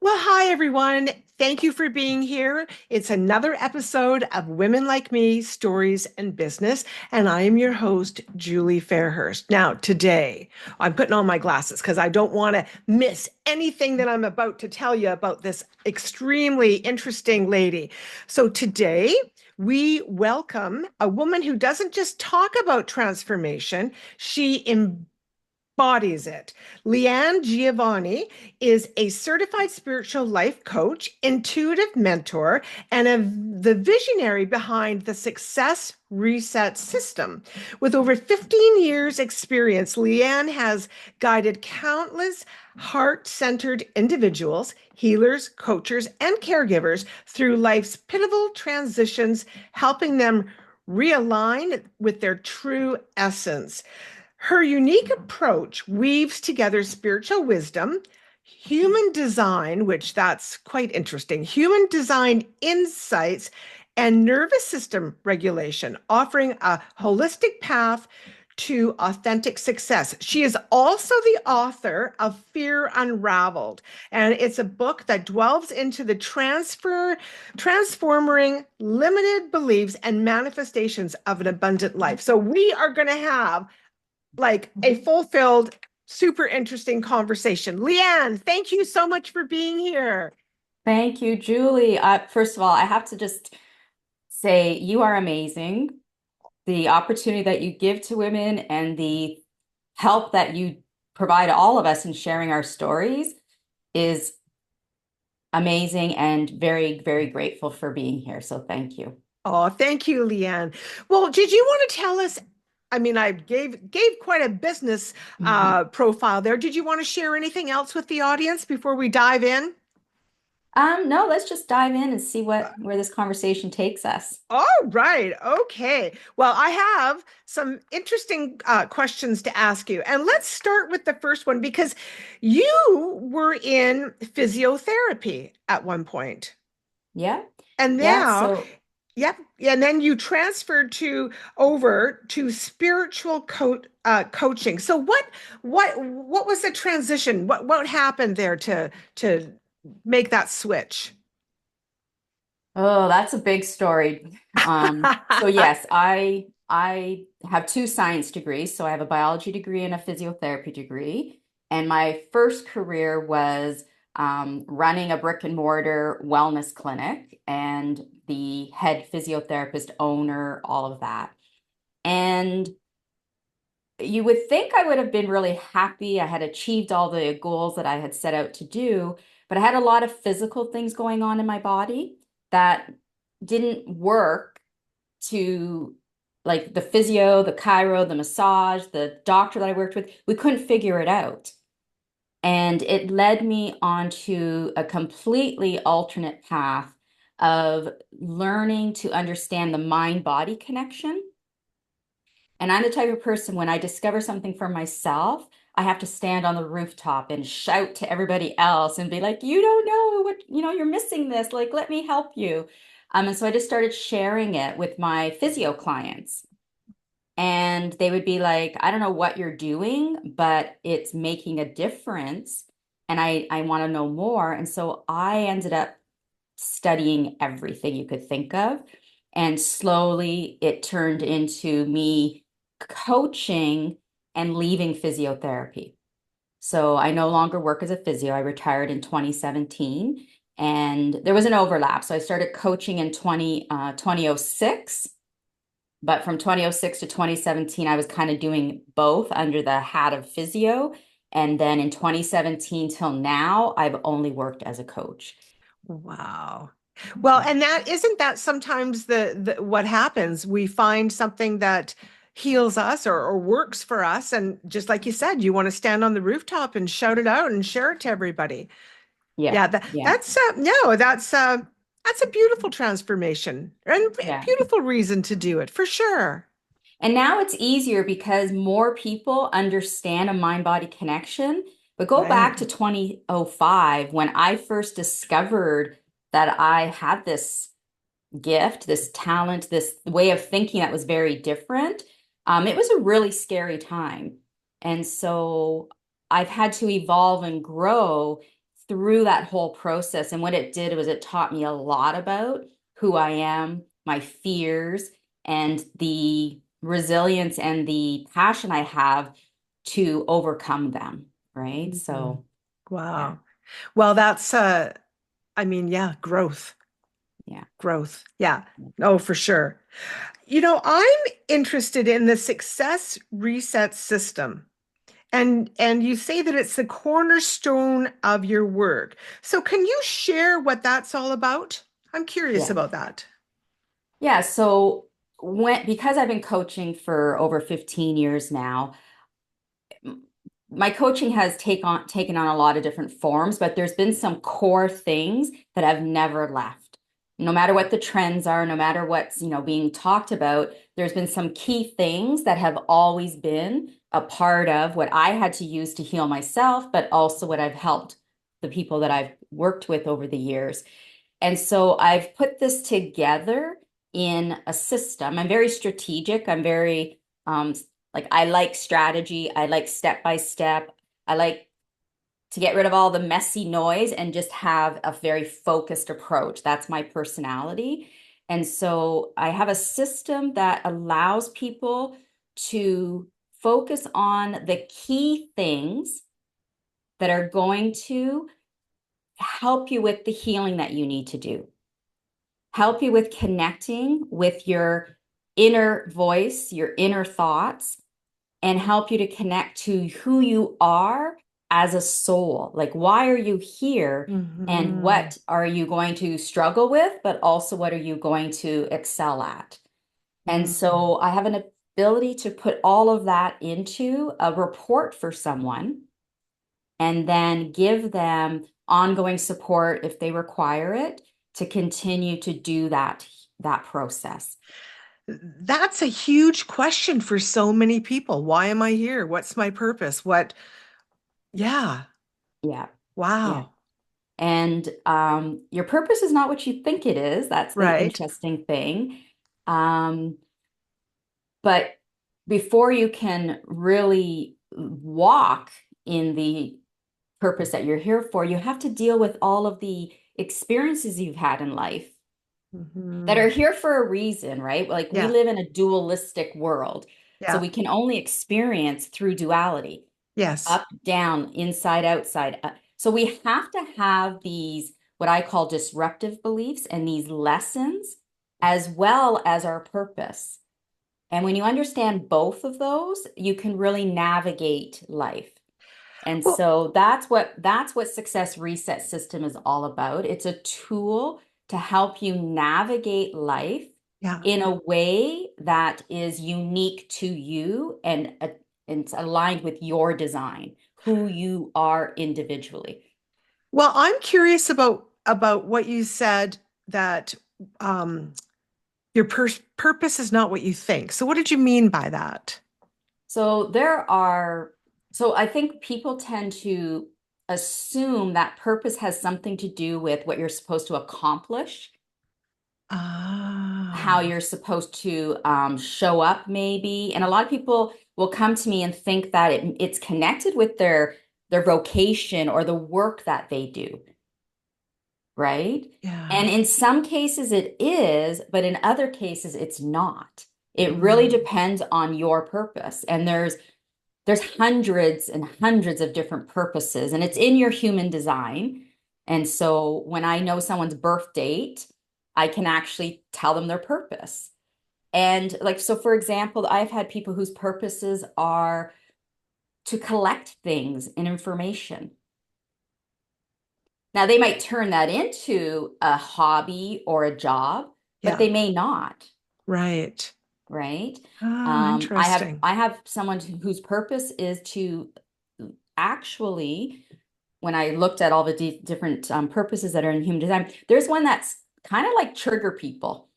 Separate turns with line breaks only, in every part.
Well, hi, everyone. Thank you for being here. It's another episode of Women Like Me, Stories and Business. And I am your host, Julie Fairhurst. Now, today, I'm putting on my glasses because I don't want to miss anything that I'm about to tell you about this extremely interesting lady. So, today, we welcome a woman who doesn't just talk about transformation, she embodies it. Leanne Giavedoni is a certified spiritual life coach, intuitive mentor, and the visionary behind the Success Reset System. With over 15 years' experience, Leanne has guided countless heart-centered individuals, healers, coaches, and caregivers through life's pivotal transitions, helping them realign with their true essence. Her unique approach weaves together spiritual wisdom, human design, which that's quite interesting, human design insights, and nervous system regulation, offering a holistic path to authentic success. She is also the author of Fear Unraveled, and it's a book that delves into the transforming limited beliefs and manifestations of an abundant life. So we are going to have like a fulfilled, super interesting conversation. Leanne, thank you so much for being here.
Thank you, Julie. First of all, I have to just say you are amazing. The opportunity that you give to women and the help that you provide all of us in sharing our stories is amazing and very, very grateful for being here. So thank you.
Oh, thank you, Leanne. Well, did you want to tell us? I mean, I gave quite a business profile there. Did you want to share anything else with the audience before we dive in?
No, let's just dive in and see where this conversation takes us.
All right. Okay. Well, I have some interesting questions to ask you. And let's start with the first one because you were in physiotherapy at one point.
Yeah.
And
Yeah.
now,
So
yep. And then you transferred to over to spiritual coaching. So what was the transition? What happened there to make that switch?
Oh, that's a big story. So yes, I have two science degrees. So I have a biology degree and a physiotherapy degree. And my first career was running a brick and mortar wellness clinic and the head physiotherapist, owner, all of that. And you would think I would have been really happy. I had achieved all the goals that I had set out to do, but I had a lot of physical things going on in my body that didn't work to like the physio, the chiro, the massage, the doctor that I worked with. We couldn't figure it out. And it led me onto a completely alternate path of learning to understand the mind body connection. And I'm the type of person when I discover something for myself, I have to stand on the rooftop and shout to everybody else and be like, you don't know what, you're missing this. Like, let me help you. And so I just started sharing it with my physio clients. And they would be like, I don't know what you're doing, but it's making a difference. And I want to know more. And so I ended up studying everything you could think of. And slowly it turned into me coaching and leaving physiotherapy. So I no longer work as a physio. I retired in 2017 and there was an overlap. So I started coaching in 2006. But from 2006 to 2017, I was kind of doing both under the hat of physio. And then in 2017 till now, I've only worked as a coach.
Wow. Well, and that isn't that sometimes the what happens. We find something that heals us or works for us. And just like you said, you want to stand on the rooftop and shout it out and share it to everybody.
Yeah,
Yeah,
yeah,
that's no, that's a beautiful transformation and a
yeah.
beautiful reason to do it for sure.
And now it's easier because more people understand a mind-body connection. But go back
Right.
to 2005 when I first discovered that I had this gift, this talent, this way of thinking that was very different. It was a really scary time. And so I've had to evolve and grow through that whole process. And what it did was it taught me a lot about who I am, my fears, and the resilience and the passion I have to overcome them. Right.
Mhm.
So, yeah,
Wow. Well, that's I mean, yeah, growth.
yeah,
Growth. Yeah. Oh, for sure. I'm interested in the success reset system. And you say that it's the cornerstone of your work. So can you share what that's all about? I'm curious
yeah.
about that.
Yeah. So, because I've been coaching for over 15 years now, my coaching has taken on a lot of different forms, but there's been some core things that I've never left. No matter what the trends are, no matter what's, being talked about, there's been some key things that have always been a part of what I had to use to heal myself, but also what I've helped the people that I've worked with over the years. And so I've put this together in a system. I'm very strategic. I'm very like I like strategy. I like step by step. I like to get rid of all the messy noise and just have a very focused approach. That's my personality. And so I have a system that allows people to focus on the key things that are going to help you with the healing that you need to do, help you with connecting with your inner voice, your inner thoughts, and help you to connect to who you are as a soul. Like, why are you here? And
Hmm.
what are you going to struggle with? But also, what are you going to excel at? And
Mm.
so, I have an ability to put all of that into a report for someone and then give them ongoing support if they require it to continue to do that process.
That's a huge question for so many people. Why am I here? What's my purpose? Yeah.
Yeah. Yeah.
Wow.
And your purpose is not what you think it is. That's the
Right.
interesting thing. Um, but before you can really walk in the purpose that you're here for, you have to deal with all of the experiences you've had in life that
Hmm.
are here for a reason, right? Like we
Yeah.
live in a dualistic world. So
Yeah.
we can only experience through duality,
Yes.
up, down, inside, outside. So we have to have these, what I call disruptive beliefs and these lessons, as well as our purpose. And when you understand both of those, you can really navigate life. And
Well,
so that's what Success Reset System is all about. It's a tool to help you navigate life
yeah.
in a way that is unique to you and it's aligned with your design, who you are individually.
Well, I'm curious about what you said that um, your purpose is not what you think. So, what did you mean by that?
So there are, so I think people tend to assume that purpose has something to do with what you're supposed to accomplish, how
Ah,
you're supposed to show up, maybe. And a lot of people will come to me and think that it's connected with their vocation or the work that they do, right? And
yeah.
in some cases it is, but in other cases it's not. It really
Mm,
depends on your purpose. And there's hundreds and hundreds of different purposes, and it's in your human design. And so when I know someone's birth date, I can actually tell them their purpose. And like, so for example, I've had people whose purposes are to collect things and information. Now, they might turn that into a hobby or a job, but
yeah.
they may not,
Right.
right?
Oh,
I have
interesting.
I have someone whose purpose is to actually, when I looked at all the different purposes that are in human design, there's one that's kind of like trigger people.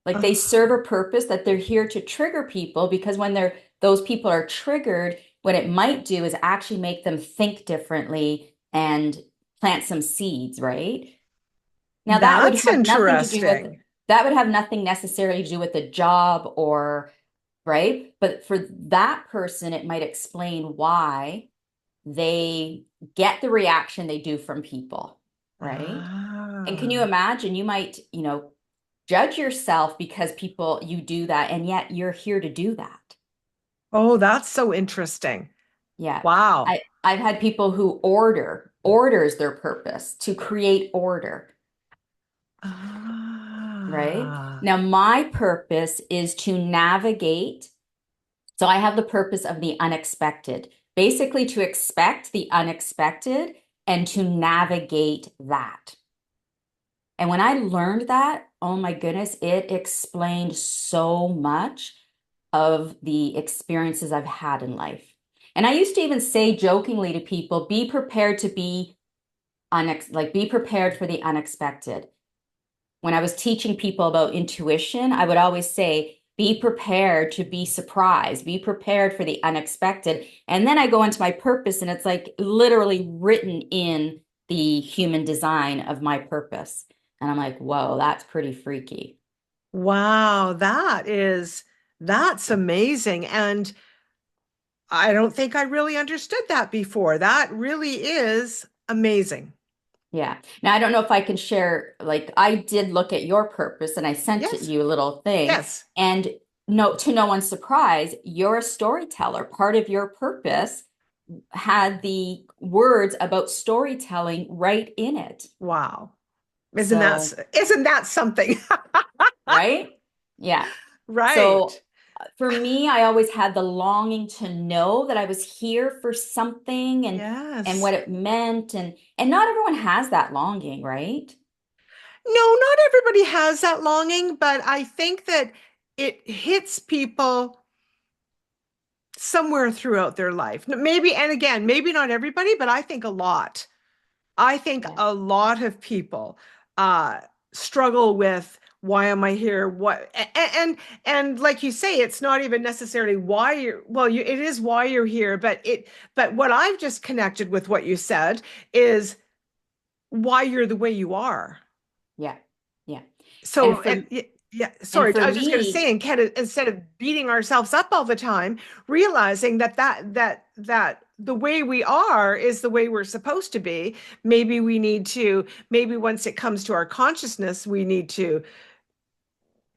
Like they
Oh,
serve a purpose that they're here to trigger people because when those people are triggered, what it might do is actually make them think differently and plant some seeds, right? Now
that's interesting.
that would have nothing necessarily to do with the job or right, but for that person, it might explain why they get the reaction they do from people, right? And can you
Ah.
imagine, you might, judge yourself because people, you do that, and yet you're here to do that.
Oh, that's so interesting.
Yeah.
Wow.
I've had people who orders their purpose to create order, right?
Ah.
Now, my purpose is to navigate. So I have the purpose of the unexpected, basically to expect the unexpected and to navigate that. And when I learned that, oh my goodness, it explained so much of the experiences I've had in life. And I used to even say jokingly to people, be prepared to be be prepared for the unexpected. When I was teaching people about intuition, I would always say, be prepared to be surprised, be prepared for the unexpected. And then I go into my purpose, and it's like literally written in the human design of my purpose. And I'm like, whoa, that's pretty freaky.
Wow, that's amazing. And I don't think I really understood that before. That really is amazing.
Yeah. Now, I don't know if I can share, like, I did look at your purpose and I sent
Yes.
you a little thing.
Yes.
And no, to no one's surprise, you're a storyteller. Part of your purpose had the words about storytelling right in it.
Wow.
So,
Isn't that something?
right? Yeah.
Right.
So for me, I always had the longing to know that I was here for something and
Yes.
what it meant, and not everyone has that longing, right?
No, not everybody has that longing, but I think that it hits people somewhere throughout their life. Maybe, and again, maybe not everybody, but I think a lot. I think
Yeah.
a lot of people uh, struggle with why am I here? What and like you say, it's not even necessarily why you're well, it is why you're here, but what I've just connected with what you said is why you're the way you are.
Yeah. Yeah.
So
And for
yeah,
and
sorry,
for
I was just going to say,
me,
instead of beating ourselves up all the time, realizing that the way we are is the way we're supposed to be. Maybe once it comes to our consciousness, we need to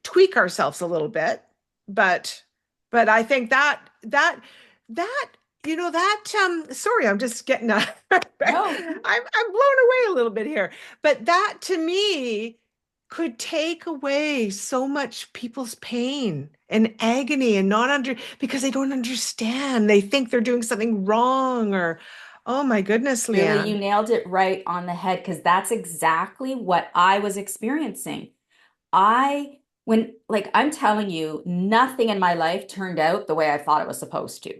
tweak ourselves a little bit. But I think that sorry, I'm just getting
no,
I'm blown away a little bit here. But that to me could take away so much people's pain and agony and not under because they don't understand. They think they're doing something wrong or oh my goodness,
Julie, you
Leanne.
nailed it right on the head because that's exactly what I was experiencing. Like I'm telling you, nothing in my life turned out the way I thought it was supposed to.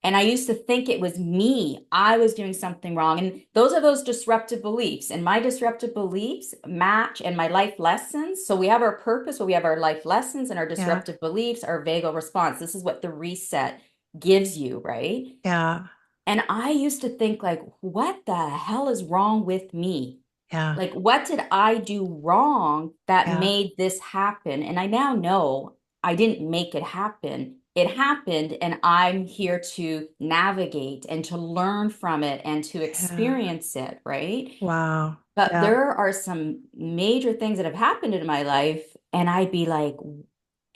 And I used to think it was me. I was doing something wrong. And those are those disruptive beliefs. And my disruptive beliefs match and my life lessons. So we have our purpose, but we have our life lessons and our
Yeah,
disruptive beliefs, our vagal response. This is what the reset gives you, right?
yeah,
And I used to think like, what the hell is wrong with me?
yeah,
Like, what did I do wrong that
yeah,
made this happen? And I now know I didn't make it happen. It happened, and I'm here to navigate and to learn from it and to
yeah.
experience it, right?
Wow.
But
Yeah.
there are some major things that have happened in my life, and I'd be like,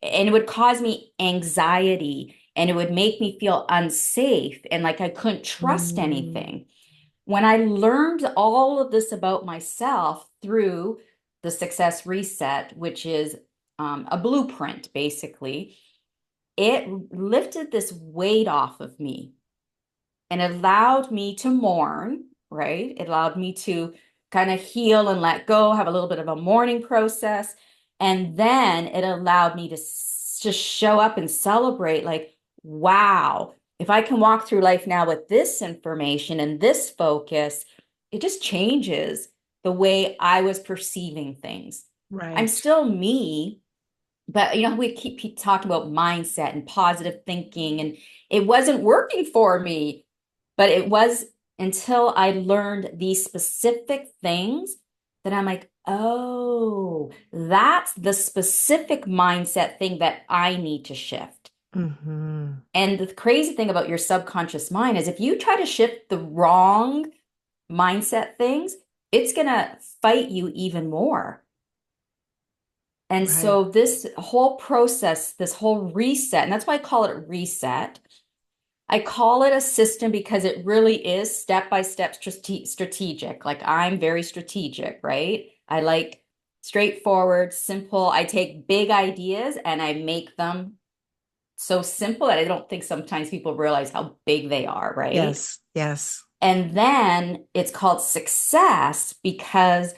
and it would cause me anxiety and it would make me feel unsafe and like I couldn't trust
Mm,
anything. When I learned all of this about myself through the Success Reset, which is a blueprint, basically, it lifted this weight off of me and it allowed me to mourn, right? It allowed me to kind of heal and let go, have a little bit of a mourning process. And then it allowed me to just show up and celebrate like, wow, if I can walk through life now with this information and this focus, it just changes the way I was perceiving things. I'm
right.
still me, but we keep talking about mindset and positive thinking, and it wasn't working for me. But it was until I learned these specific things that I'm like, oh, that's the specific mindset thing that I need to shift.
Mm-hmm.
And the crazy thing about your subconscious mind is if you try to shift the wrong mindset things, it's going to fight you even more. And
Right.
so this whole process, this whole reset, and that's why I call it reset. I call it a system because it really is step by step strategic. Like I'm very strategic, right? I like straightforward, simple. I take big ideas and I make them so simple that I don't think sometimes people realize how big they are, right?
Yes. Yes.
And then it's called success because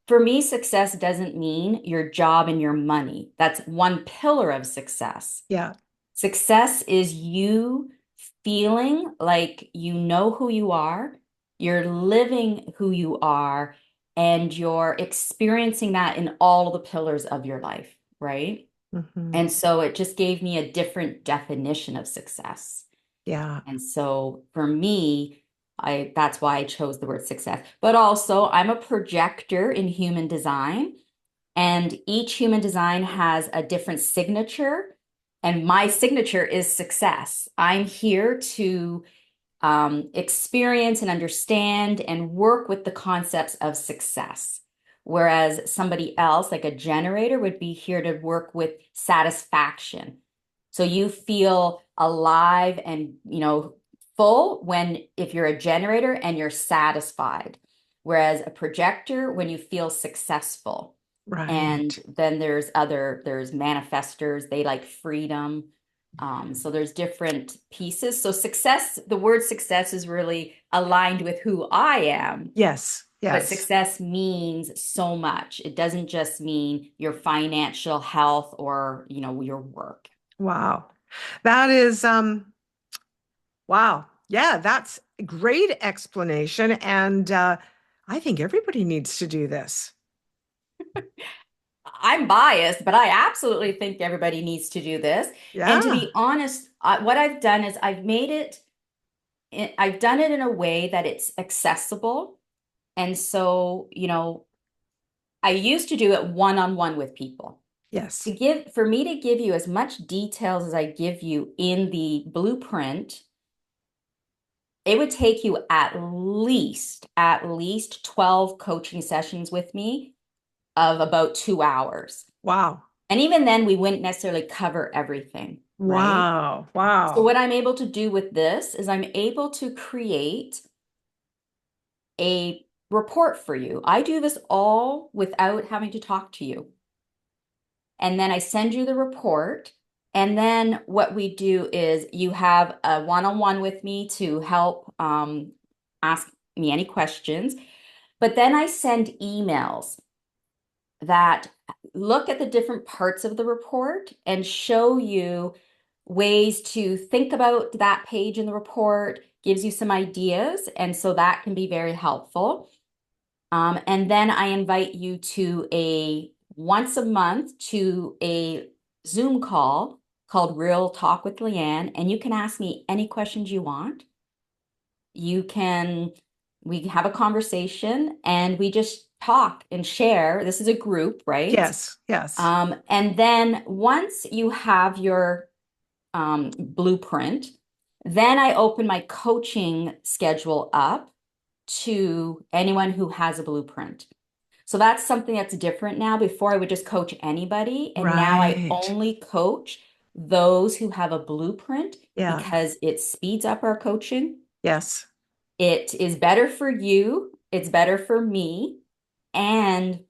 for me, success doesn't mean your job and your money. That's one pillar of success.
Yeah.
Success is you feeling like you know who you are, you're living who you are, and you're experiencing that in all the pillars of your life, right?
Mm-hmm.
And so it just gave me a different definition of success.
Yeah.
And so for me, I that's why I chose the word success. But also, I'm a projector in human design, and each human design has a different signature. And my signature is success. I'm here to experience and understand and work with the concepts of success. Whereas somebody else, like a generator, would be here to work with satisfaction. So you feel alive and, full when if you're a generator and you're satisfied. Whereas a projector, when you feel successful. And
Right.
then there's manifestors, they like freedom. So there's different pieces. So success, the word success is really aligned with who I am,
Yes.
but
Yes.
success means so much. It doesn't just mean your financial health or, your work.
Wow. That is wow. Yeah, that's a great explanation. And I think everybody needs to do this.
I'm biased, but I absolutely think everybody needs to do this. And to
Yeah.
be honest, what I've done is I've done it in a way that it's accessible. And so, I used to do it one-on-one with people.
Yes.
For me to give you as much details as I give you in the blueprint, it would take you at least 12 coaching sessions with me of about 2 hours.
Wow.
And even then, we wouldn't necessarily cover everything, right?
Wow.
So
Wow.
what I'm able to do with this is I'm able to create a report for you. I do this all without having to talk to you. And then I send you the report. And then what we do is you have a one-on-one with me to help ask me any questions. But then I send emails that look at the different parts of the report and show you ways to think about that page in the report, gives you some ideas. And so that can be very helpful. And then I invite you to a once a month to a Zoom call called Real Talk with Leanne, and you can ask me any questions you want. You can, we have a conversation and we just talk and share. This is a group, right?
Yes. Yes.
And then once you have your blueprint, then I open my coaching schedule up to anyone who has a blueprint. So that's something that's different now. Before I would just coach anybody, and now I
Right.
only coach those who have a blueprint
Yeah.
because it speeds up our coaching.
Yes.
It is better for you, it's better for me, and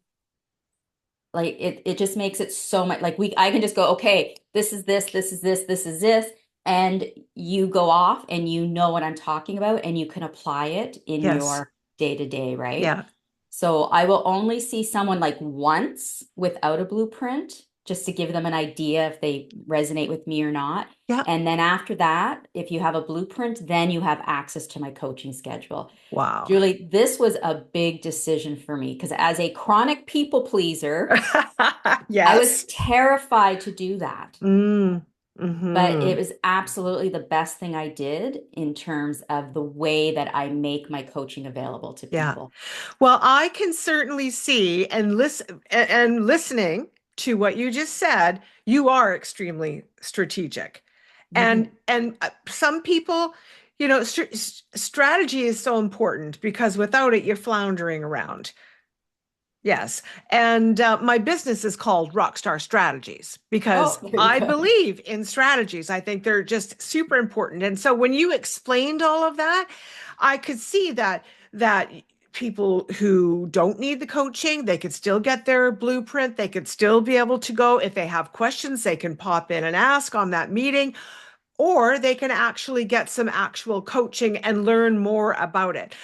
like it just makes it so much like I can just go, okay, this is this, this is this, this is this, and you go off and you know what I'm talking about and you can apply it in
Yes.
your day to day, right?
Yeah.
So I will only see someone like once without a blueprint just to give them an idea if they resonate with me or not.
Yeah.
And then after that, if you have a blueprint, then you have access to my coaching schedule.
Wow.
Julie, this was a big decision for me because as a chronic people pleaser, I was
Yes.
terrified to do that.
Mm.
But it
Hmm.
was absolutely the best thing I did in terms of the way that I make my coaching available to
Yeah.
people.
Well, I can certainly see and listen and listening to what you just said, you are extremely strategic.
Mhm.
And some people, strategy is so important because without it, you're floundering around. Yes. And my business is called Rockstar Strategies
Oh,
because
there you
I
go.
believe in strategies. I think they're just super important. And so when you explained all of that, I could see that people who don't need the coaching, they could still get their blueprint. They could still be able to go. If they have questions, they can pop in and ask on that meeting, or they can actually get some actual coaching and learn more about it.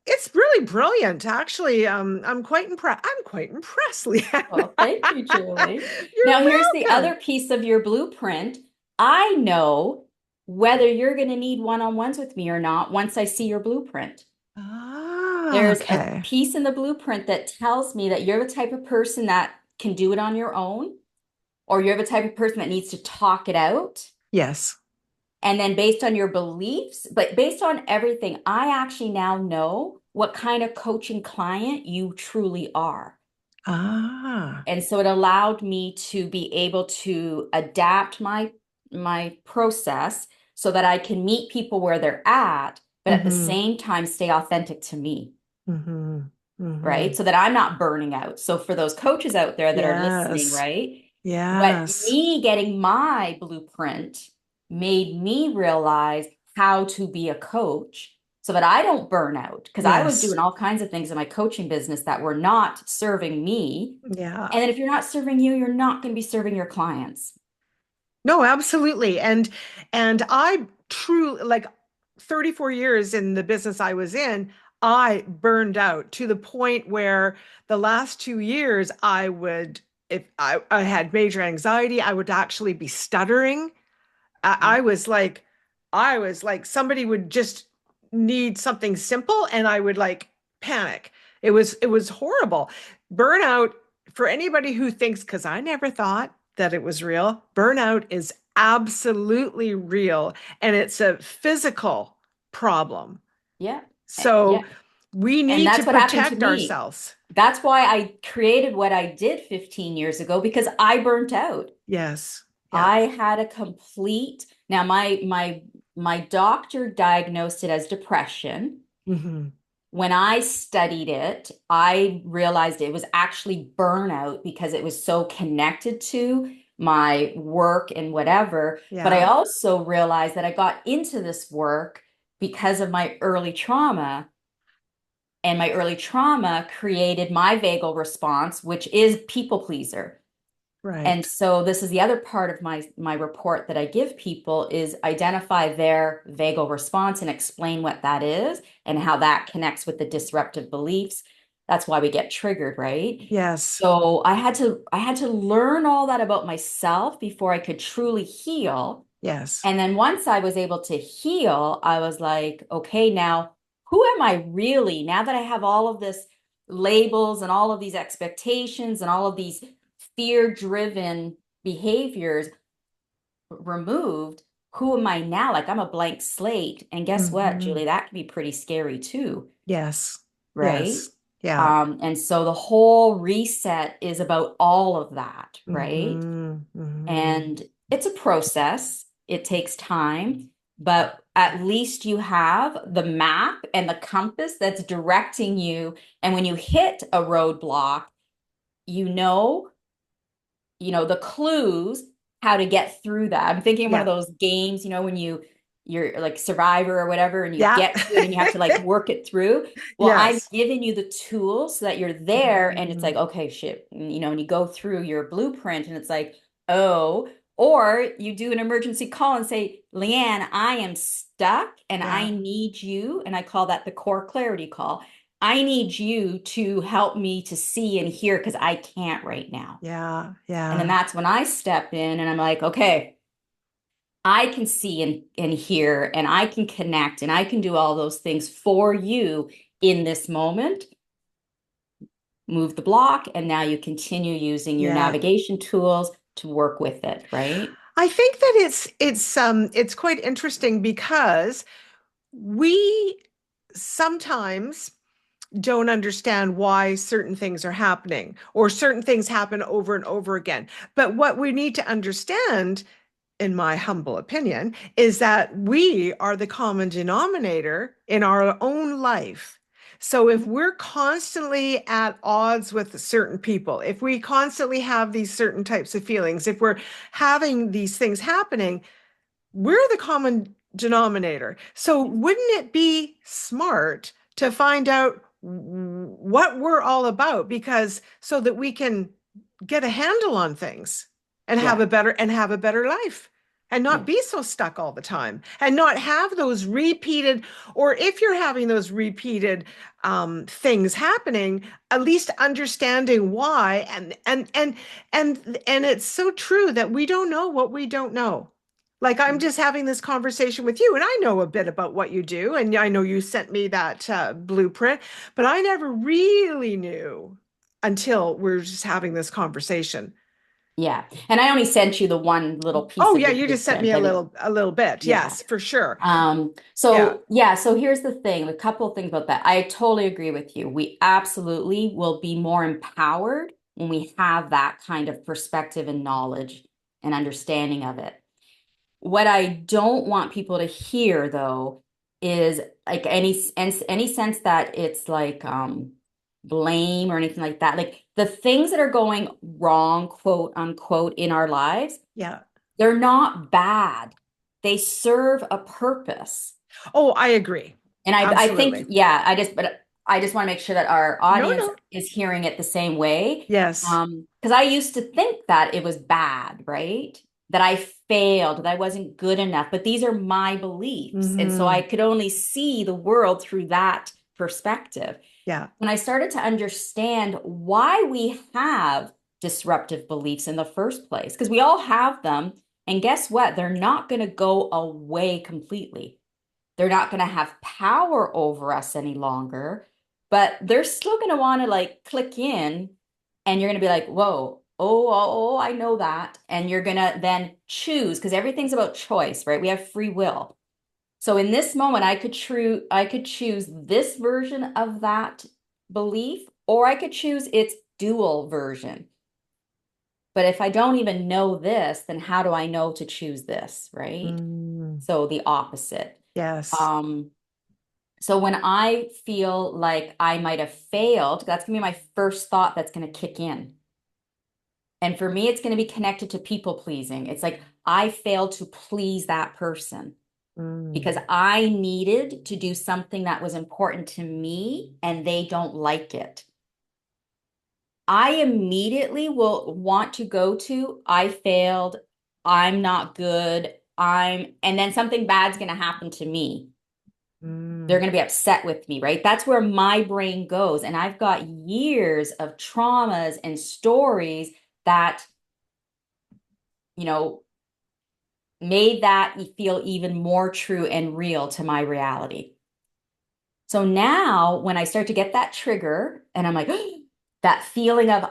It's really brilliant, actually. I'm quite impressed. I'm quite impressed, Leanne.
Well, thank you, Julie. Now,
You're
here's the other
welcome.
piece of your blueprint. I know whether you're going to need one-on-ones with me or not once I see your blueprint.
Ah,
There's a
okay.
piece in the blueprint that tells me that you're the type of person that can do it on your own, or you're the type of person that needs to talk it out.
Yes.
And then based on your beliefs, but based on everything, I actually now know what kind of coaching client you truly are.
Ah.
And so it allowed me to be able to adapt my process so that I can meet people where they're at, but at the
Mm-hmm.
same time stay authentic to me,
Mm-hmm. Mm-hmm.
right? So that I'm not burning out. So for those coaches out there that are listening,
Yes.
right? What
Yes.
me getting my blueprint made me realize how to be a coach so that I don't burn out. Because I was
Yes.
doing all kinds of things in my coaching business that were not serving me.
Yeah.
And then if you're not serving you, you're not going to be serving your clients.
No, absolutely. And I truly, like, 34 years in the business I was in, I burned out to the point where the last 2 years I would, if I had major anxiety, I would actually be stuttering. I, I
Yeah.
was like, I was like somebody would just need something simple and I would like panic. It was horrible. Burnout, for anybody who thinks, because I never thought that it was real, burnout is absolutely real and it's a physical problem.
Yeah.
So
Yeah.
we
And
need to
that's what happened to
protect
me.
ourselves.
That's why I created what I did 15 years ago because I burnt out.
Yes. Yeah.
I had a complete, now my doctor diagnosed it as depression.
Hmm.
When I studied it, I realized it was actually burnout because it was so connected to my work and whatever. But I
Yeah.
also realized that I got into this work because of my early trauma. And my early trauma created my vagal response, which is people pleaser. And
Right.
so this is the other part of my report that I give people is identify their vagal response and explain what that is and how that connects with the disruptive beliefs. That's why we get triggered, right?
Yes.
So I had to learn all that about myself before I could truly heal.
Yes.
And then once I was able to heal, I was like, okay, now who am I really? Now that I have all of this labels and all of these expectations and all of these fear-driven behaviors removed, who am I now? Like I'm a blank slate. And guess what,
Hmm.
Julie? That can be pretty scary too,
Yes.
right?
Yes. Yeah.
And so the whole reset is about all of that, right?
Hmm. Hmm.
And it's a process. It takes time, but at least you have the map and the compass that's directing you. And when you hit a roadblock, you know, the clues how to get through that. I'm thinking of one of
Yeah.
those games, when you're like Survivor or whatever, and you
Yeah.
get to it and you have to like work it through. Well, I've
Yes.
given you the tools so that you're there and it's
Hmm.
like, okay, shit, and you go through your blueprint and it's like, oh, or you do an emergency call and say, Leanne, I am stuck and I
Yeah.
need you. And I call that the core clarity call. I need you to help me to see and hear because I can't right now.
Yeah.
And then
Yeah.
that's when I step in and I'm like, okay, I can see and hear and I can connect and I can do all those things for you in this moment. Move the block, and now you continue using your
Yeah.
navigation tools to work with it, right?
I think that it's quite interesting because we sometimes don't understand why certain things are happening or certain things happen over and over again. But what we need to understand in my humble opinion, is that we are the common denominator in our own life. So if we're constantly at odds with certain people, if we constantly have these certain types of feelings, if we're having these things happening, we're the common denominator. So wouldn't it be smart to find out what we're all about, because so that we can get a handle on things and
Yeah.
have a better life and not
Yeah.
be so stuck all the time and not have those repeated, or if you're having those repeated things happening, at least understanding why. And it's so true that we don't know what we don't know. Like, I'm just having this conversation with you, and I know a bit about what you do, and I know you sent me that blueprint, but I never really knew until we're just having this conversation.
Yeah. And I only sent you the one little piece
Oh
of
yeah,
the
you just sent
blueprint.
me
I mean,
a little bit.
yeah.
Yes, for sure. Yeah.
So yeah, so here's the thing, a couple of things about that. I totally agree with you. We absolutely will be more empowered when we have that kind of perspective and knowledge and understanding of it. What I don't want people to hear though is like any sense that it's like blame or anything like that. Like the things that are going wrong, quote unquote, in our lives,
Yeah.
they're not bad. They serve a purpose.
Oh, I agree.
And I think,
Absolutely.
yeah, but I just want to make sure that our
No,
audience
no.
is hearing it the same way.
Yes.
Because I used to think that it was bad, right? That I failed, that I wasn't good enough. But these are my beliefs. And so
Hmm.
I could only see the world through that perspective.
Yeah.
When I started to understand why we have disruptive beliefs in the first place, because we all have them. And guess what? They're not going to go away completely. They're not going to have power over us any longer, but they're still going to want to like click in, and you're going to be like, whoa, I know that. And you're going to then choose, because everything's about choice, right? We have free will. So in this moment, I could choose this version of that belief, or I could choose its dual version. But if I don't even know this, then how do I know to choose this, right?
Mm.
So the opposite.
Yes.
Um, so when I feel like I might have failed, that's gonna be my first thought that's gonna kick in. And for me, it's gonna be connected to people pleasing. It's like I failed to please that person because
Mm.
I needed to do something that was important to me and they don't like it. I immediately will want to go to, I failed, I'm not good, and then something bad's gonna happen to me. They're
Mm.
going to be upset with me, right? That's where my brain goes. And I've got years of traumas and stories that, you know, made that feel even more true and real to my reality. So now when I start to get that trigger and I'm like, that feeling of,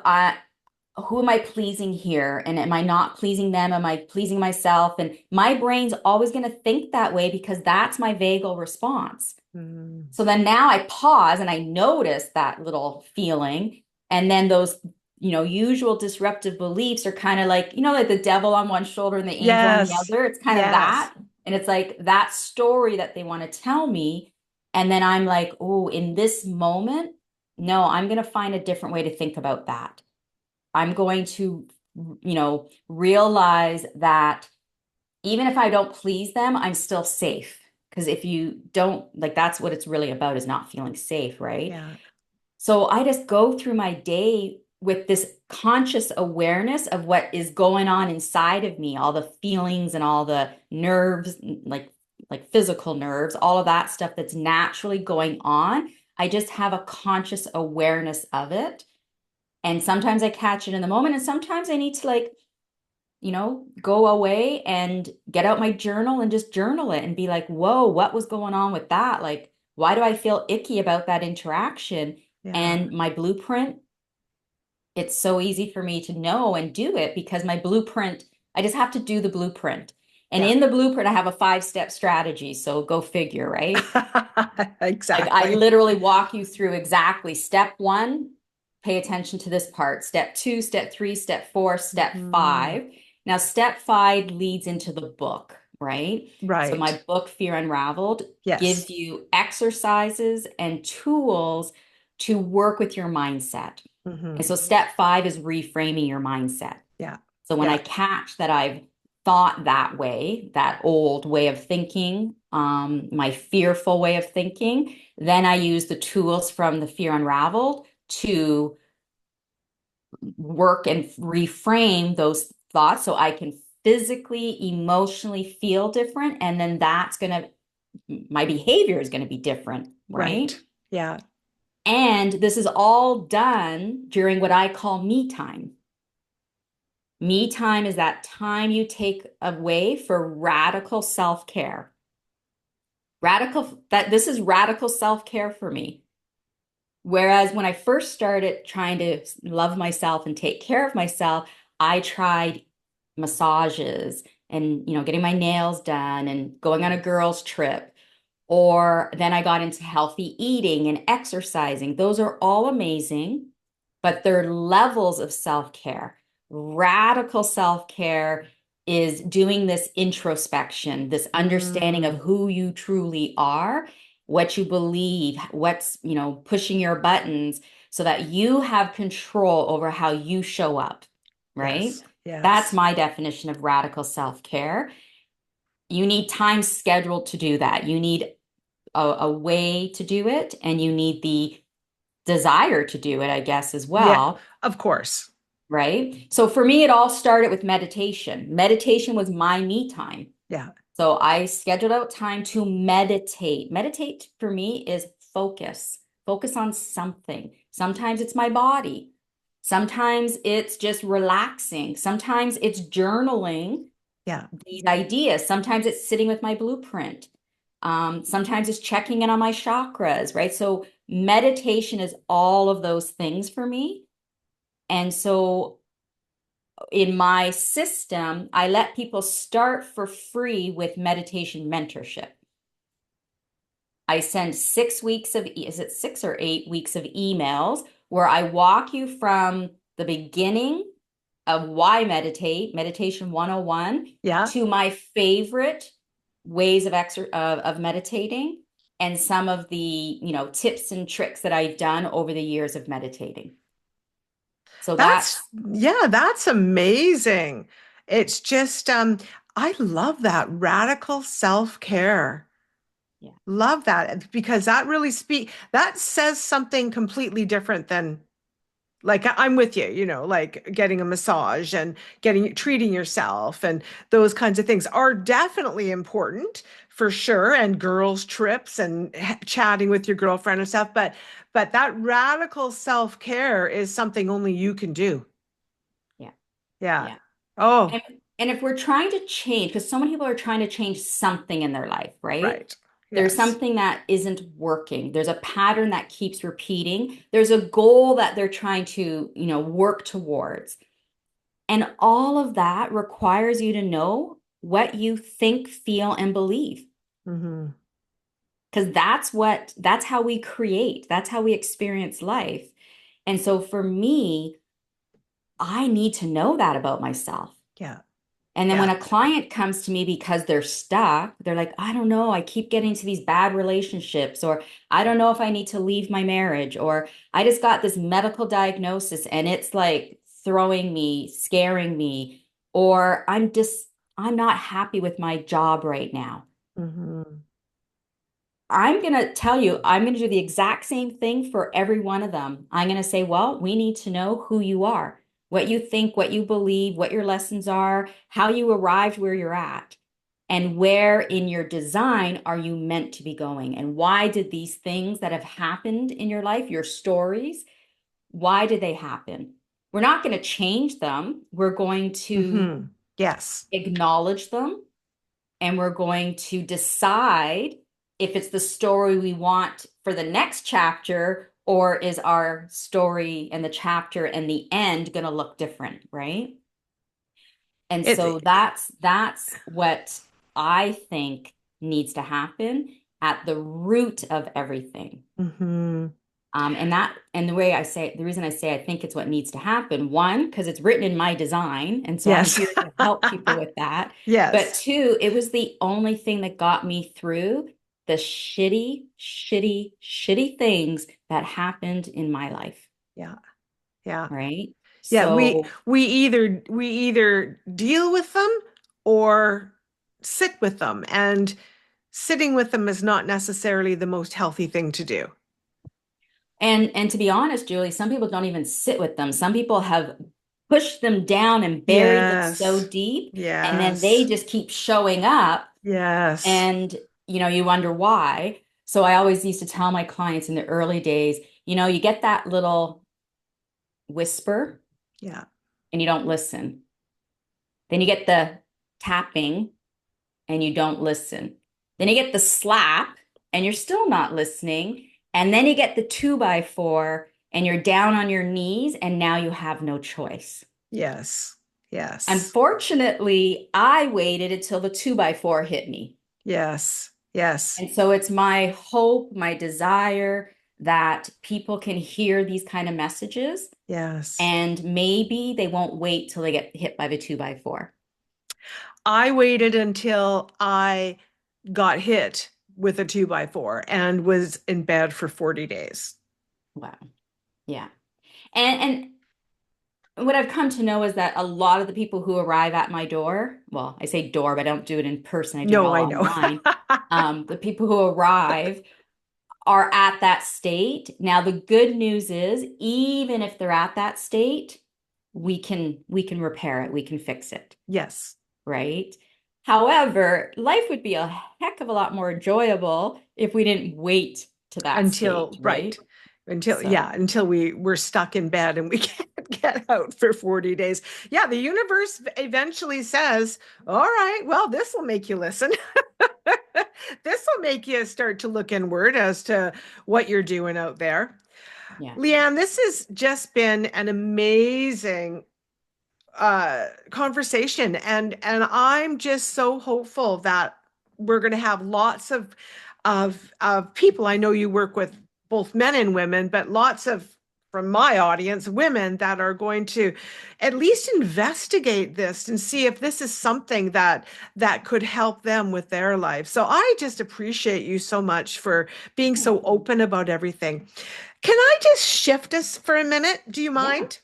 who am I pleasing here? And am I not pleasing them? Am I pleasing myself? And my brain's always going to think that way because that's my vagal response.
Mm.
So then now I pause and I notice that little feeling. And then those, usual disruptive beliefs are kind of like, like the devil on one shoulder and the angel on the
Yes.
other. It's kind of
Yes.
that. And it's like that story that they want to tell me. And then I'm like, oh, in this moment, no, I'm going to find a different way to think about that. I'm going to, realize that even if I don't please them, I'm still safe. Because if you don't, like, that's what it's really about is not feeling safe, right?
Yeah.
So I just go through my day with this conscious awareness of what is going on inside of me, all the feelings and all the nerves, like physical nerves, all of that stuff that's naturally going on. I just have a conscious awareness of it. And sometimes I catch it in the moment, and sometimes I need to like go away and get out my journal and just journal it and be like, whoa, what was going on with that? Like, why do I feel icky about that interaction?
Yeah.
And my blueprint, it's so easy for me to know and do it because my blueprint, I just have to do the blueprint. And
Yeah.
in the blueprint, I have a 5-step strategy. So go figure, right? Like I
Exactly.
literally walk you through exactly step one, pay attention to this part. Step two, step three, step four, step
Mhm.
five. Now, step five leads into the book, right? So
Right.
my book, Fear Unraveled,
Yes.
gives you exercises and tools to work with your mindset. And
Hmm.
so step five is reframing your mindset.
Yeah.
So when I
Yeah.
catch that I've thought that way, that old way of thinking, my fearful way of thinking, then I use the tools from the Fear Unraveled to work and reframe those thoughts so I can physically, emotionally feel different. And then my behavior is going to be different,
Right.
right?
Yeah.
And this is all done during what I call me time. Me time is that time you take away for radical self-care. This is radical self-care for me. Whereas when I first started trying to love myself and take care of myself, I tried massages and, getting my nails done and going on a girls' trip. Or then I got into healthy eating and exercising. Those are all amazing, but they're levels of self-care. Radical self-care is doing this introspection, this understanding of
Mm.
who you truly are, what you believe, what's, pushing your buttons so that you have control over how you show up, right?
Yes.
That's
Yes.
my definition of radical self-care. You need time scheduled to do that. You need a way to do it, and you need the desire to do it, I guess, as
Yeah.
well,
Of course.
right? So for me, it all started with meditation. Meditation was my me time.
Yeah.
So I scheduled out time to meditate. Meditate for me is focus on something. Sometimes it's my body. Sometimes it's just relaxing. Sometimes it's journaling
Yeah.
these ideas. Sometimes it's sitting with my blueprint. Sometimes it's checking in on my chakras, right? So meditation is all of those things for me. And so in my system, I let people start for free with meditation mentorship. I send 6 weeks is it 6 or 8 weeks of emails where I walk you from the beginning of why meditation 101,
Yeah.
to my favorite ways of meditating and some of the, tips and tricks that I've done over the years of meditating. So
That's,
that's,
yeah, that's amazing. It's just, I love that radical self-care.
yeah,
Love that because that says something completely different than like I'm with you, like getting a massage and treating yourself and those kinds of things are definitely important for sure. And girls' trips and chatting with your girlfriend and stuff. But that radical self-care is something only you can do.
yeah,
Yeah.
yeah.
Oh,
And, and if we're trying to change, because so many people are trying to change something in their life, right?
right.
There's
Yes.
something that isn't working. There's a pattern that keeps repeating. There's a goal that they're trying to, work towards. And all of that requires you to know what you think, feel, and believe.
Hmm.
Because that's how we create, that's how we experience life. And so for me, I need to know that about myself.
Yeah.
And then when
Yeah.
a client comes to me because they're stuck, they're like, I don't know, I keep getting into these bad relationships, or I don't know if I need to leave my marriage, or I just got this medical diagnosis and it's like throwing me, scaring me, or I'm not happy with my job right now.
Hmm.
I'm going to tell you, I'm going to do the exact same thing for every one of them. I'm going to say, well, we need to know who you are, what you think, what you believe, what your lessons are, how you arrived where you're at, and where in your design are you meant to be going? And why did these things that have happened in your life, your stories, why did they happen? We're not going to change them. We're going to
Hmm. Yes.
acknowledge them, and we're going to decide if it's the story we want for the next chapter, or is our story and the chapter and the end going to look different, right? And so
It,
that's what I think needs to happen at the root of everything.
mhm.
And the way I say, the reason I say I think it's what needs to happen, one, because it's written in my design. And so I'm
Yes.
here to help people with that. But
Yes.
two, it was the only thing that got me through the shitty things that happened in my life.
Yeah. Yeah.
Right.
Yeah,
So,
we either deal with them or sit with them, and sitting with them is not necessarily the most healthy thing to do.
and to be honest, Julie, some people don't even sit with them. Some people have pushed them down and buried them so
Yes.
deep, and then they
Yes.
just keep showing up.
Yes.
And, you wonder why. So I always used to tell my clients in the early days, you get that little whisper
Yeah.
and you don't listen. Then you get the tapping and you don't listen. Then you get the slap and you're still not listening. And then you get the 2x4 and you're down on your knees and now you have no choice.
Yes. Yes.
Unfortunately, I waited until the 2x4 hit me.
Yes. Yes.
And so it's my hope, my desire that people can hear these kind of messages
Yes.
and maybe they won't wait till they get hit by the 2x4.
I waited until I got hit with a 2x4 and was in bed for 40 days.
Wow. Yeah. And what I've come to know is that a lot of the people who arrive at my door, well, I say door, but I don't do it in person, I do it
No,
all
I know.
online. The people who arrive are at that state. Now, the good news is, even if they're at that state, we can repair it, we can fix it,
Yes.
right? However, life would be a heck of a lot more enjoyable if we didn't wait to that
Until,
state,
right.
right?
Until,
So,
yeah, until we're stuck in bed and we can't get out for 40 days. Yeah, the universe eventually says, all right, well, this will make you listen. This will make you start to look inward as to what you're doing out there.
yeah.
Leanne, this has just been an amazing conversation, and I'm just so hopeful that we're going to have lots of people. I know you work with both men and women, but lots of, from my audience, women that are going to at least investigate this and see if this is something that could help them with their life. So I just appreciate you so much for being so
Oh,
open about everything. Can I just shift us for a minute? Do you
yeah.
mind?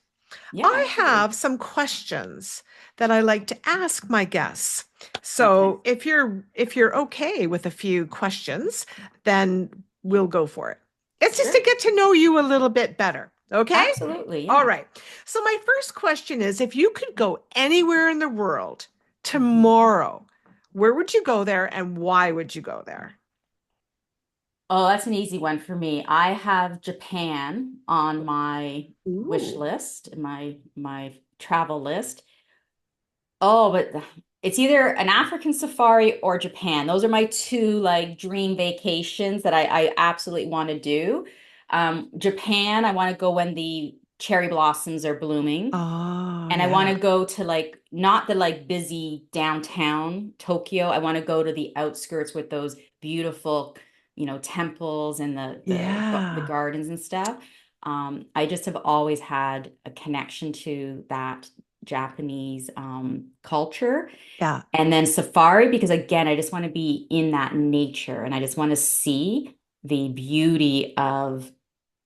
Yeah,
I
absolutely.
have some questions that I like to ask my guests.
Okay.
So if you're okay with a few questions, then we'll go for it. It's just to
Sure.
get to know you a little bit better. Okay?
Absolutely.
All
Yeah.
right. So my first question is, if you could go anywhere in the world
Mhm.
tomorrow, where would you go there and why would you go there?
Oh, that's an easy one for me. I have Japan on my wish
Ooh.
list, my travel list. Oh, but it's either an African safari or Japan. Those are my two like dream vacations that I absolutely want to do. Japan, I want to go when the cherry blossoms are blooming.
Oh,
And I want
yeah.
to go to like not the like busy downtown Tokyo. I want to go to the outskirts with those beautiful, temples and the
Yeah.
gardens and stuff. I just have always had a connection to that Japanese culture.
Yeah.
And then safari, because again, I just want to be in that nature and I just want to see the beauty of,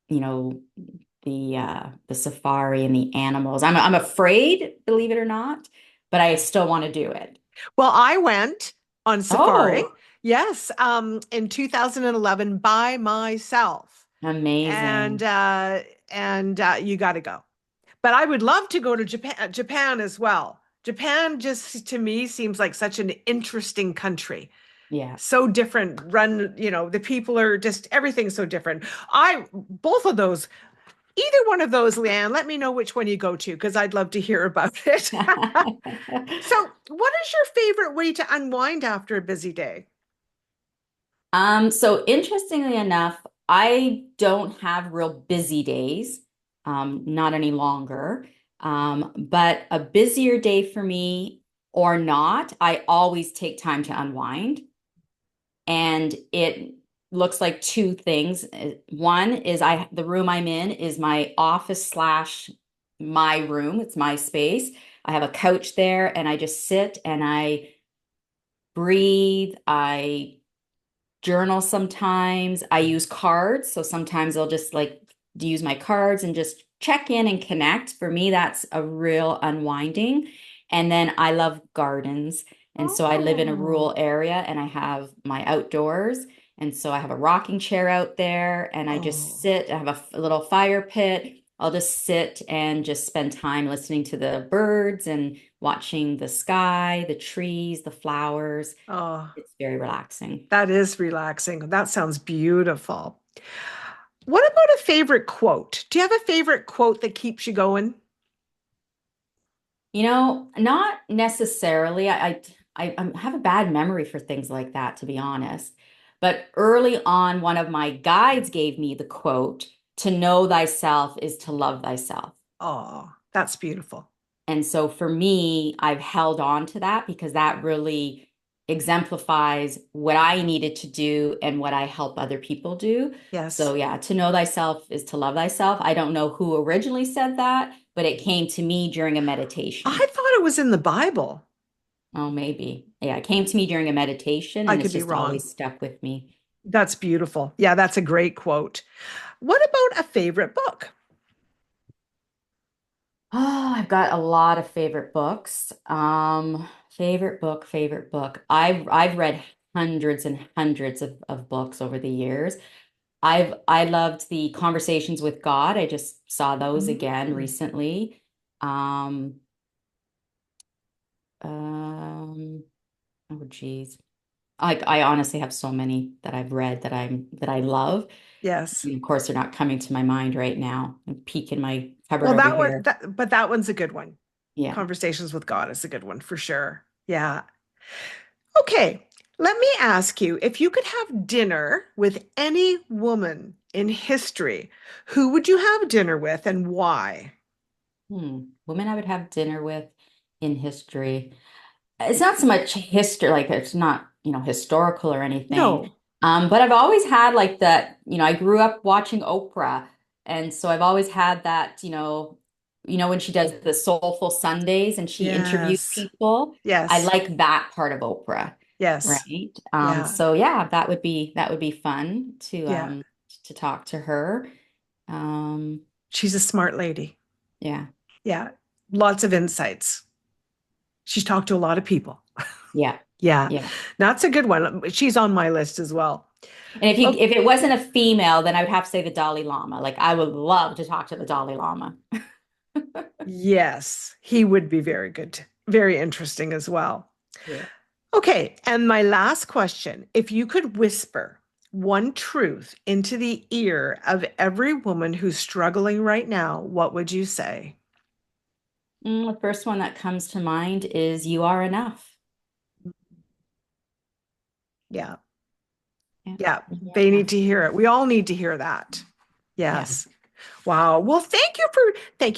you know, the safari and the animals. I'm afraid, believe it or not, but I still want to do it.
Well, I went on safari,
Oh,
yes, in 2011 by myself, and
amazing.
uh, and you got to go. But I would love to go to Japan as well. Japan just to me seems like such an interesting country.
Yeah.
So different, the people are just everything's so different. I both of those, either one of those, Leanne, let me know which one you go to because I'd love to hear about it. So, what is your favorite way to unwind after a busy day?
So interestingly enough, I don't have real busy days, not any longer. But a busier day for me or not, I always take time to unwind. And looks like two things. One is the room I'm in is my office slash my room. It's my space. I have a couch there and I just sit and I breathe. I journal sometimes. I use cards. So sometimes I'll just like use my cards and just check in and connect. For me, that's a real unwinding. And then I love gardens. And so I live in a rural
Oh,
area and I have my outdoors. And so I have a rocking chair out there and I just
oh,
sit. I have a little fire pit. I'll just sit and just spend time listening to the birds and watching the sky, the trees, the flowers.
oh,
It's very relaxing.
that is relaxing. That sounds beautiful. What about a favorite quote? Do you have a favorite quote that keeps you going?
Not necessarily. I have a bad memory for things like that, to be honest. But early on, one of my guides gave me the quote, to know thyself is to love thyself.
Oh, that's beautiful.
And so for me, I've held on to that because that really exemplifies what I needed to do and what I help other people do. So
Yes.
yeah, to know thyself is to love thyself. I don't know who originally said that, but it came to me during a
I
meditation.
thought it was in the Bible.
Oh, maybe. Yeah, it came to me during a meditation
I
and
could
it's
be
just
wrong.
always stuck with me.
That's beautiful. Yeah, that's a great quote. What about a favorite book?
Oh, I've got a lot of favorite books. Favorite book. I've read hundreds and hundreds of books over the years. I loved the Conversations with God. I just saw those again
Mm.
recently. Um, um, oh geez. I honestly have so many that I've read that I love.
Yes.
And of course, they're not coming to my mind right now. I'm peeking my cupboard
Well,
over
that one,
here.
but that one's a good one.
Yeah.
Conversations with God is a good one for sure. Yeah. Okay. Let me ask you, if you could have dinner with any woman in history, who would you have dinner with and why?
Women I would have dinner with in history. It's not so much history, like it's not, historical or anything.
No.
But I've always had like that, I grew up watching Oprah. And so I've always had that, when she does the Soulful Sundays and she interviews
Yes.
people. I
Yes.
like that part of Oprah,
Yes.
right?
Yeah.
So yeah, that would be fun
Yeah.
to talk to her. Um,
She's a smart lady.
yeah,
Yeah. Lots of insights. She's talked to a lot of people.
yeah,
Yeah.
yeah.
That's a good one. She's on my list as well.
And if you
Oh,
if it wasn't a female, then I would have to say the Dalai Lama. Like I would love to talk to the Dalai Lama.
yes. He would be very good. Very interesting as well.
Yeah.
Okay. And my last question, if you could whisper one truth into the ear of every woman who's struggling right now, what would you say?
The first one that comes to mind is you are enough.
Yeah.
Yeah.
Yeah.
You are
They need
enough.
to hear it. We all need to hear that.
Yeah.
Yes. Wow. Well, thank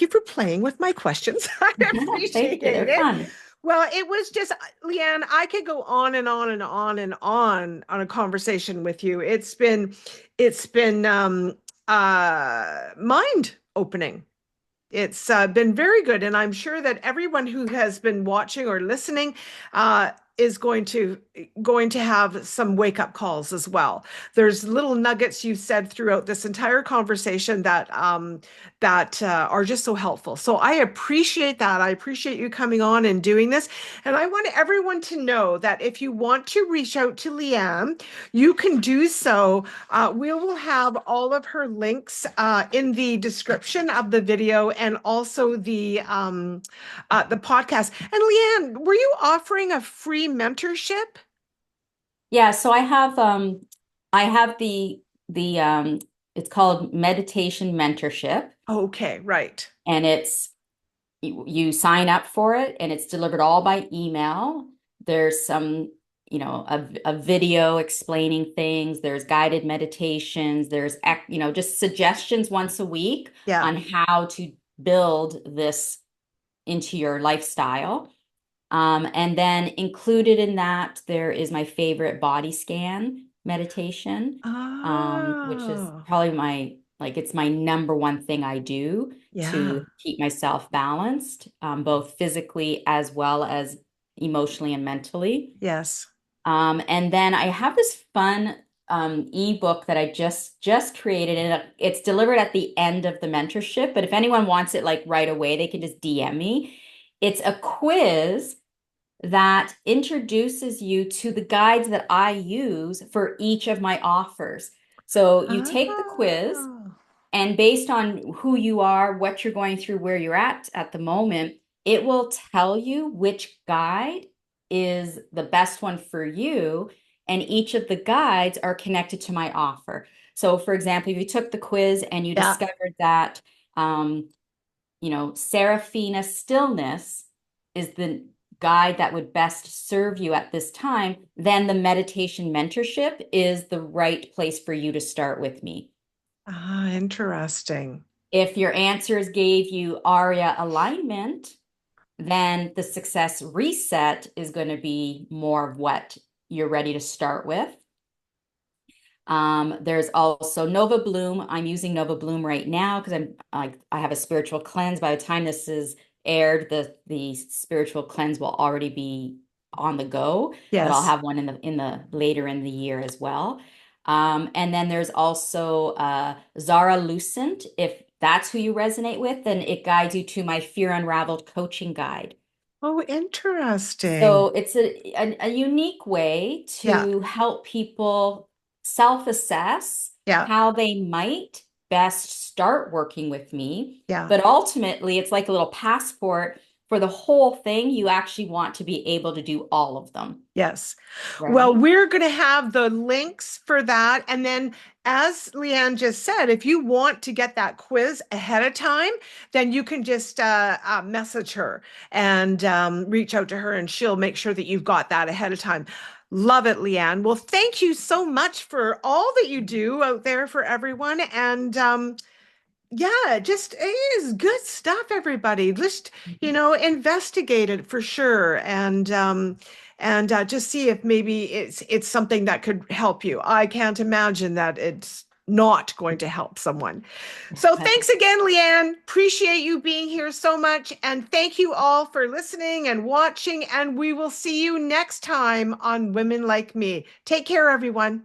you for playing with my questions. I
Thank
appreciate
you. They're
it.
fun.
Well, it was just, Leanne, I could go on and on and on and on a conversation with you. It's been mind opening. It's been very good, and I'm sure that everyone who has been watching or listening is going to have some wake up calls as well. There's little nuggets you said throughout this entire conversation that are just so helpful. So I appreciate that. I appreciate you coming on and doing this, and I want everyone to know that if you want to reach out to Leanne, you can do so. We will have all of her links in the description of the video and also the podcast. And Leanne, were you offering a free mentorship?
Yeah. So I have the it's called meditation mentorship,
Okay, right.
and you sign up for it and it's delivered all by email. There's a video explaining things. There's guided meditations. Just suggestions once a week
Yeah.
on how to build this into your lifestyle. And then included in that, there is my favorite body scan. meditation, which is
Oh,
probably it's my number one thing I do
yeah.
to keep myself balanced, both physically as well as emotionally and mentally.
Yes.
And then I have this fun ebook that I just created, and it's delivered at the end of the mentorship. But if anyone wants it like right away, they can just DM me. It's a quiz that introduces you to the guides that I use for each of my offers. So you take the quiz,
Oh,
and based on who you are, what you're going through, where you're at the moment, it will tell you which guide is the best one for you. And each of the guides are connected to my offer. So, for example, if you took the quiz and you
yeah.
discovered that, um, Serafina stillness is the guide that would best serve you at this time, then the meditation mentorship is the right place for you to start with me.
Ah, interesting.
If your answers gave you ARIA alignment, then the success reset is going to be more of what you're ready to start with. There's also Nova Bloom. I'm using Nova Bloom right now because I have a spiritual cleanse. By the time this is aired, the spiritual cleanse will already be on the go, but I'll
Yes.
have one in the later in the year as well. And then there's also Zara Lucent. If that's who you resonate with, then it guides you to my Fear Unraveled coaching guide.
Oh,
So
interesting.
it's a unique way
Yeah.
to help people self-assess
Yeah.
how they might best start working with me.
Yeah.
But ultimately, it's like a little passport for the whole thing. You actually want to be able to do all of them,
Yes. Well,
right?
we're going to have the links for that. And then, as Leanne just said, if you want to get that quiz ahead of time, then you can just message her and reach out to her, and she'll make sure that you've got that ahead of time. Love it, Leanne. Well, thank you so much for all that you do out there for everyone. And yeah, just it is good stuff, everybody. Just, investigate it for sure, and just see if maybe it's something that could help you. I can't imagine that it's not going to help someone. So thanks again, Leanne. Appreciate you being here so much. And thank you all for listening and watching. And we will see you next time on Women Like Me. Take care, everyone.